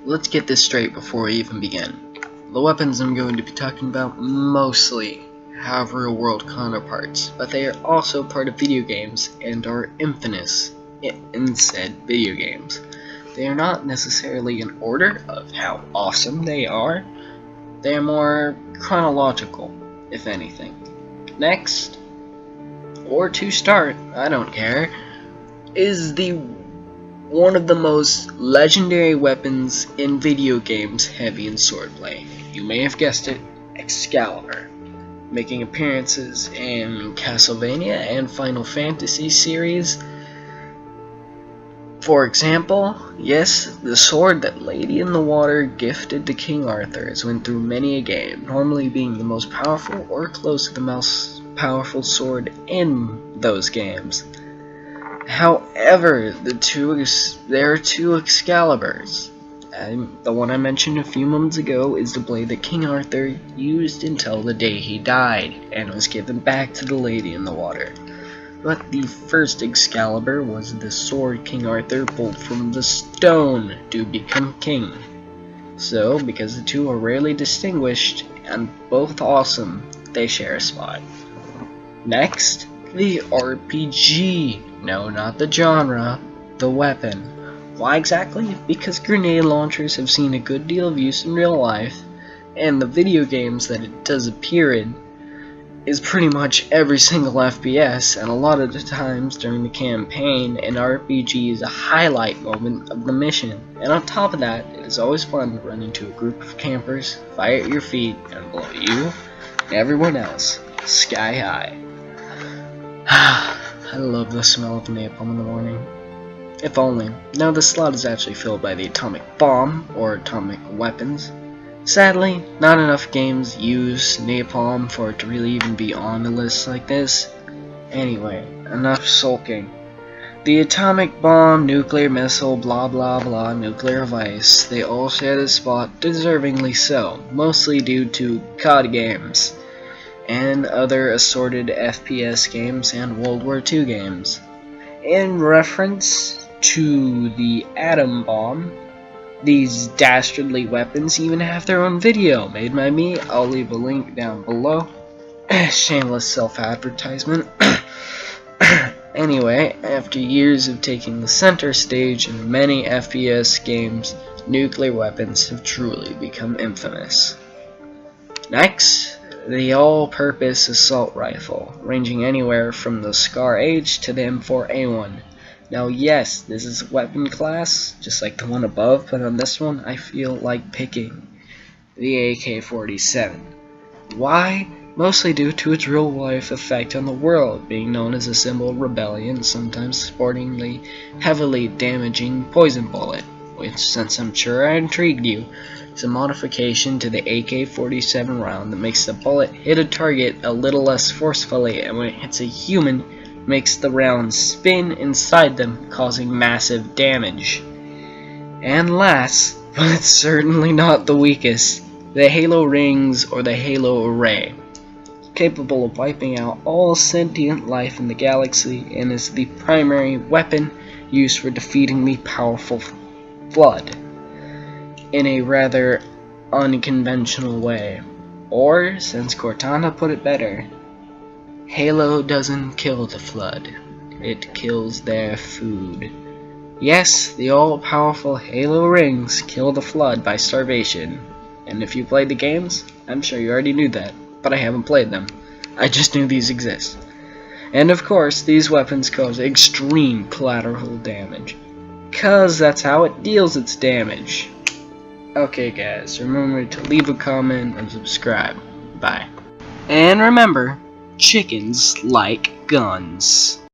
let's get this straight before we even begin. The weapons I'm going to be talking about mostly have real-world counterparts, but they are also part of video games and are infamous in said video games. They are not necessarily in order of how awesome they are. They are more chronological, if anything. Next, or to start, I don't care, is one of the most legendary weapons in video games heavy in swordplay. You may have guessed it, Excalibur. Making appearances in Castlevania and Final Fantasy series. For example, yes, the sword that Lady in the Water gifted to King Arthur has went through many a game, normally being the most powerful or close to the most powerful sword in those games. However, there are two Excaliburs. The one I mentioned a few moments ago is the blade that King Arthur used until the day he died, and was given back to the Lady in the Water. But the first Excalibur was the sword King Arthur pulled from the stone to become king. So, because the two are rarely distinguished, and both awesome, they share a spot. Next, the RPG. No, not the genre, the weapon. Why exactly? Because grenade launchers have seen a good deal of use in real life, and the video games that it does appear in is pretty much every single FPS, and a lot of the times during the campaign, an RPG is a highlight moment of the mission. And on top of that, it is always fun to run into a group of campers, fire at your feet, and blow you and everyone else sky high. I love the smell of napalm in the morning. If only. Now the slot is actually filled by the atomic bomb, or atomic weapons. Sadly, not enough games use napalm for it to really even be on a list like this. Anyway, enough sulking. The atomic bomb, nuclear missile, blah blah blah, nuclear device, they all share this spot, deservingly so, mostly due to COD games, and other assorted FPS games and World War II games. In reference to the atom bomb, these dastardly weapons even have their own video made by me. I'll leave a link down below. Shameless self-advertisement. Anyway, after years of taking the center stage in many FPS games, nuclear weapons have truly become infamous. Next, the all-purpose assault rifle, ranging anywhere from the Scar H to the M4A1. Now yes, this is a weapon class, just like the one above, but on this one I feel like picking the AK-47. Why? Mostly due to its real-life effect on the world, being known as a symbol of rebellion, sometimes sporting the heavily damaging poison bullet, which, since I'm sure I intrigued you, is a modification to the AK-47 round that makes the bullet hit a target a little less forcefully, and when it hits a human, makes the round spin inside them, causing massive damage. And last, but it's certainly not the weakest, the Halo Rings or the Halo Array. Capable of wiping out all sentient life in the galaxy, and is the primary weapon used for defeating the powerful Flood in a rather unconventional way. Or, since Cortana put it better, Halo doesn't kill the Flood, it kills their food. Yes, the all-powerful Halo Rings kill the Flood by starvation, and if you played the games, I'm sure you already knew that, but I haven't played them. I just knew these exist. And of course, these weapons cause extreme collateral damage, cause that's how it deals its damage. Okay guys, remember to leave a comment and subscribe. Bye. And remember, chickens like guns.